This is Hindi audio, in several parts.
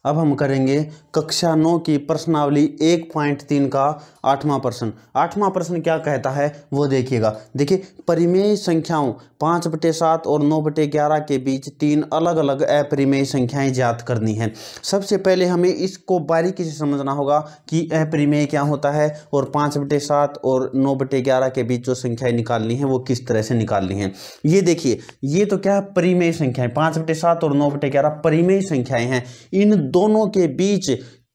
अब हम करेंगे कक्षा 9 की प्रश्नावली 1.3 का 8वां प्रश्न। 8वां प्रश्न क्या कहता है वो देखिएगा। देखिए, परिमेय संख्याओं 5/7 और 9/11 के बीच 3 अलग अलग अपरिमेय संख्याएं ज्ञात करनी है। सबसे पहले हमें इसको बारीकी से समझना होगा कि अपरिमेय क्या होता है और 5/7 और 9/11 के बीच जो संख्याएं निकालनी है वो किस तरह से निकालनी है। ये देखिए, ये तो क्या है, परिमेय संख्याएं 5/7 और 9/11 परिमेय संख्याएं हैं। इन दोनों के बीच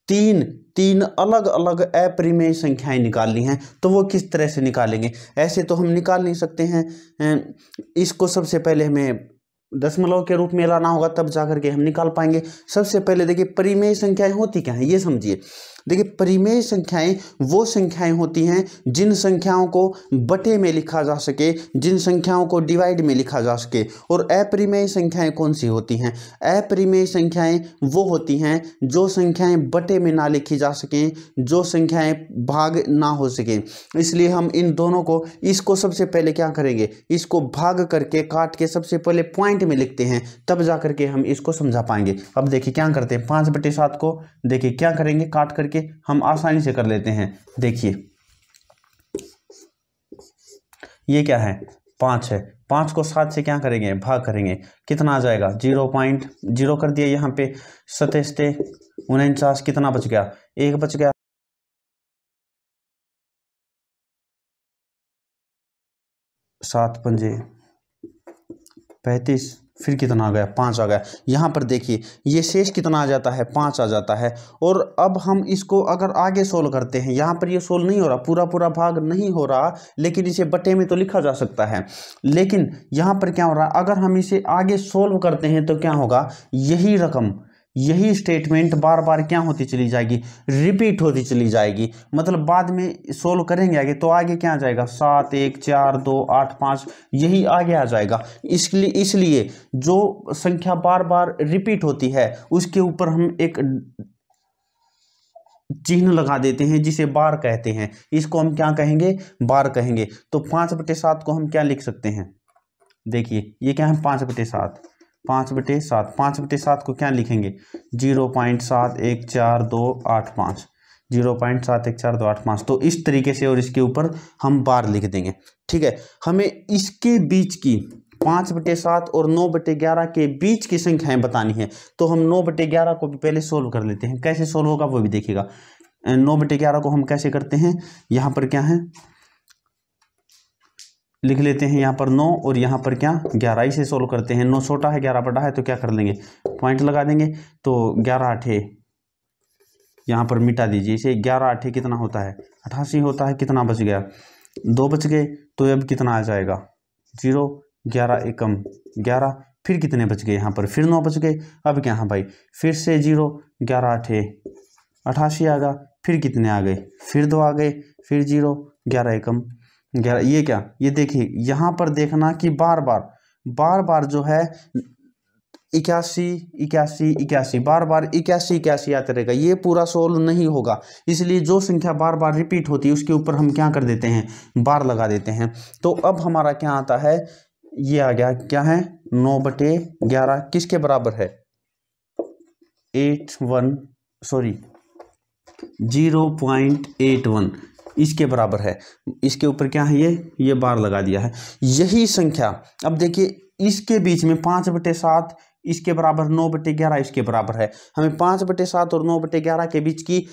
तीन अलग अलग अपरिमेय संख्याएं निकालनी हैं। तो वो किस तरह से निकालेंगे? ऐसे तो हम निकाल नहीं सकते हैं। इसको सबसे पहले हमें दशमलव के रूप में लाना होगा, तब जाकर के हम निकाल पाएंगे। सबसे पहले देखिए, परिमेय संख्याएं होती क्या हैं ये समझिए। देखिए, परिमेय संख्याएं वो संख्याएं होती हैं जिन संख्याओं को बटे में लिखा जा सके, जिन संख्याओं को डिवाइड में लिखा जा सके। और अपरिमेय संख्याएं कौन सी होती हैं? अपरिमेय संख्याएं वो होती हैं जो संख्याएं बटे में ना लिखी जा सकें, जो संख्याएं भाग ना हो सकें। इसलिए हम इन दोनों को, इसको सबसे पहले क्या करेंगे, इसको भाग करके काट के सबसे पहले पॉइंट में लिखते हैं, तब जा करके हम इसको समझा पाएंगे। अब देखिए क्या करते हैं, 5/7 को देखिए क्या करेंगे, काट करके हम आसानी से कर लेते हैं। देखिए ये क्या है, 5 है। 5 को 7 से क्या करेंगे, भाग करेंगे, कितना आ जाएगा, 0.0 कर दिया। यहाँ पे 27 49, कितना बच गया, 1 बच गया। 7 पंजे 35, फिर कितना आ गया, 5 आ गया। यहाँ पर देखिए ये शेष कितना आ जाता है, 5 आ जाता है। और अब हम इसको अगर आगे सोल्व करते हैं, यहाँ पर ये सोल्व नहीं हो रहा, पूरा भाग नहीं हो रहा, लेकिन इसे बटे में तो लिखा जा सकता है। लेकिन यहाँ पर क्या हो रहा है, अगर हम इसे आगे सोल्व करते हैं तो क्या होगा, यही रकम, यही स्टेटमेंट बार बार क्या होती चली जाएगी, रिपीट होती चली जाएगी। मतलब बाद में सोल्व करेंगे आगे तो आगे क्या आ जाएगा, 7 1 4 2 8 5, यही आगे आ जाएगा। इसलिए जो संख्या बार बार रिपीट होती है उसके ऊपर हम एक चिन्ह लगा देते हैं जिसे बार कहते हैं। इसको हम क्या कहेंगे, बार कहेंगे। तो 5/7 को हम क्या लिख सकते हैं, देखिए ये क्या है, 5/7, 5/7, 5/7 को क्या लिखेंगे, 0.714285, 0.714285। तो इस तरीके से और इसके ऊपर हम बार लिख देंगे। ठीक है, हमें इसके बीच की 5/7 और 9/11 के बीच की संख्याएं बतानी है। तो हम 9/11 को भी पहले सोल्व कर लेते हैं। कैसे सोल्व होगा वो भी देखिएगा। 9/11 को हम कैसे करते हैं, यहाँ पर क्या है, लिख लेते हैं यहाँ पर 9 और यहाँ पर क्या 11, इसे सोल्व करते हैं। 9 छोटा है 11 बड़ा है, तो क्या कर लेंगे, पॉइंट लगा देंगे। तो 11 8 यहाँ पर मिटा दीजिए इसे, 11 8 कितना होता है, 88 होता है। कितना बच गया, 2 बच गए। तो अब कितना आ जाएगा, 0, 11 एकम 11, फिर कितने बच गए, यहाँ पर फिर 9 बच गए। अब क्या है भाई, फिर से 0, 11 8 88 आ गया, फिर कितने आ गए, फिर 2 आ गए, फिर 0, 11 एकम 11। ये क्या, ये देखिए यहाँ पर देखना कि बार बार जो है 81 81 81 बार 81 आते रहेगा, ये पूरा सोल्व नहीं होगा। इसलिए जो संख्या बार बार रिपीट होती है उसके ऊपर हम क्या कर देते हैं, बार लगा देते हैं। तो अब हमारा क्या आता है, ये आ गया, क्या है, 9/11 किसके बराबर है, 0.81 इसके बराबर है। इसके ऊपर क्या है, ये बार लगा दिया है। यही संख्या, अब देखिए इसके बीच में 5/7 इसके बराबर, 9/11 इसके बराबर है। हमें 5/7 और 9/11 के बीच की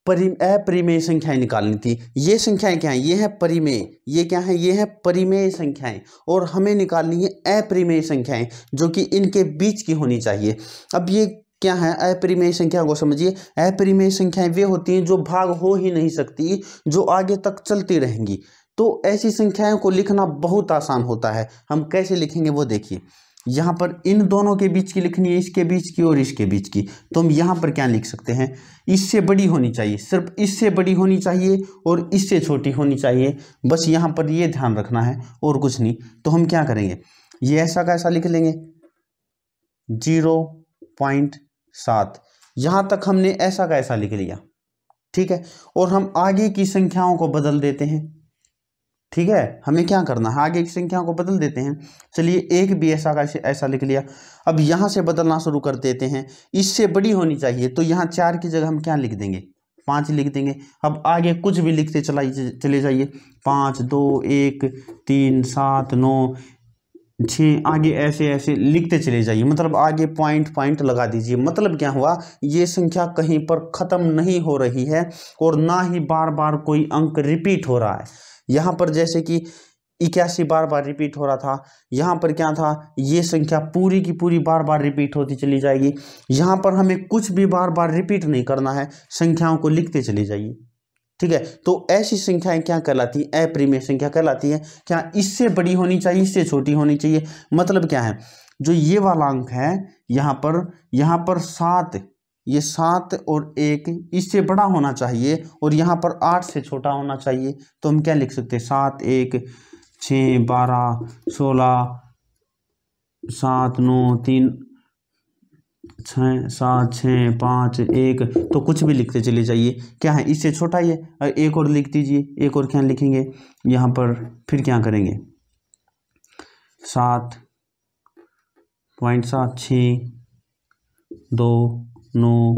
अपरिमेय संख्याएं निकालनी थी। ये संख्याएं क्या है, ये है परिमेय, ये क्या है, ये है परिमेय संख्याएं। और हमें निकालनी है अपरिमेय संख्याएं जो कि इनके बीच की होनी चाहिए। अब ये क्या है, अपरिमेय संख्या को समझिए। अपरिमेय संख्याएं वे होती हैं जो भाग हो ही नहीं सकती, जो आगे तक चलती रहेंगी। तो ऐसी संख्याओं को लिखना बहुत आसान होता है। हम कैसे लिखेंगे वो देखिए। यहाँ पर इन दोनों के बीच की लिखनी है, इसके बीच की और इसके बीच की। तो हम यहाँ पर क्या लिख सकते हैं, इससे बड़ी होनी चाहिए, सिर्फ इससे बड़ी होनी चाहिए और इससे छोटी होनी चाहिए। बस यहाँ पर ये ध्यान रखना है और कुछ नहीं। तो हम क्या करेंगे, ये ऐसा कैसा लिख लेंगे, 0.7, यहाँ तक हमने ऐसा का ऐसा लिख लिया। ठीक है, और हम आगे की संख्याओं को बदल देते हैं। ठीक है, हमें क्या करना है, आगे की संख्या को बदल देते हैं। चलिए एक भी ऐसा का ऐसा लिख लिया। अब यहाँ से बदलना शुरू कर देते हैं, इससे बड़ी होनी चाहिए, तो यहाँ 4 की जगह हम क्या लिख देंगे, 5 लिख देंगे। अब आगे कुछ भी लिखते चले जाइए, 5 2 1 3 7 9 6, आगे ऐसे ऐसे लिखते चले जाइए, मतलब आगे पॉइंट लगा दीजिए। मतलब क्या हुआ, ये संख्या कहीं पर ख़त्म नहीं हो रही है और ना ही बार बार कोई अंक रिपीट हो रहा है। यहाँ पर जैसे कि 81 बार बार रिपीट हो रहा था, यहाँ पर क्या था, ये संख्या पूरी की पूरी बार बार रिपीट होती चली जाएगी। यहाँ पर हमें कुछ भी बार बार रिपीट नहीं करना है, संख्याओं को लिखते चले जाइए। ठीक है, तो ऐसी संख्याएं क्या कहलाती हैं, अपरिमेय संख्या कहलाती है। क्या इससे बड़ी होनी चाहिए, इससे छोटी होनी चाहिए। मतलब क्या है, जो ये वाला अंक है यहाँ पर 7, ये 7 और 1 इससे बड़ा होना चाहिए और यहाँ पर 8 से छोटा होना चाहिए। तो हम क्या लिख सकते हैं, 7 1 6 12 16 7 9 3 6 7 6 5 1, तो कुछ भी लिखते चले जाइए। क्या है, इससे छोटा ही है, एक और लिख दीजिए। एक और क्या लिखेंगे यहाँ पर, फिर क्या करेंगे, 7.7 6 2 9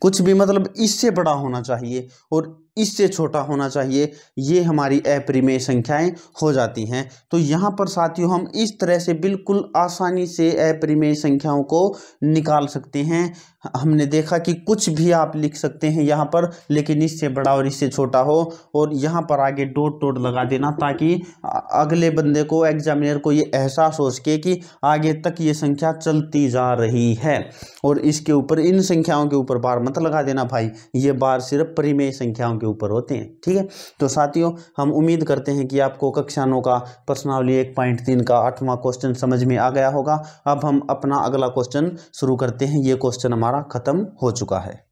कुछ भी मतलब इससे बड़ा होना चाहिए और इससे छोटा होना चाहिए। ये हमारी अपरिमेय संख्याएं हो जाती हैं। तो यहाँ पर साथियों हम इस तरह से बिल्कुल आसानी से अपरिमेय संख्याओं को निकाल सकते हैं। हमने देखा कि कुछ भी आप लिख सकते हैं यहाँ पर, लेकिन इससे बड़ा और इससे छोटा हो, और यहाँ पर आगे डॉट लगा देना, ताकि अगले बंदे को, एग्जामिनर को ये एहसास हो सके कि आगे तक ये संख्या चलती जा रही है। और इसके ऊपर, इन संख्याओं के ऊपर बार मत लगा देना भाई, ये बार सिर्फ परिमेय संख्याओं के ऊपर होते हैं। ठीक है, तो साथियों हम उम्मीद करते हैं कि आपको कक्षा 9 का प्रश्नावली 1.3 का 8वां क्वेश्चन समझ में आ गया होगा। अब हम अपना अगला क्वेश्चन शुरू करते हैं। ये क्वेश्चन हमारा खत्म हो चुका है।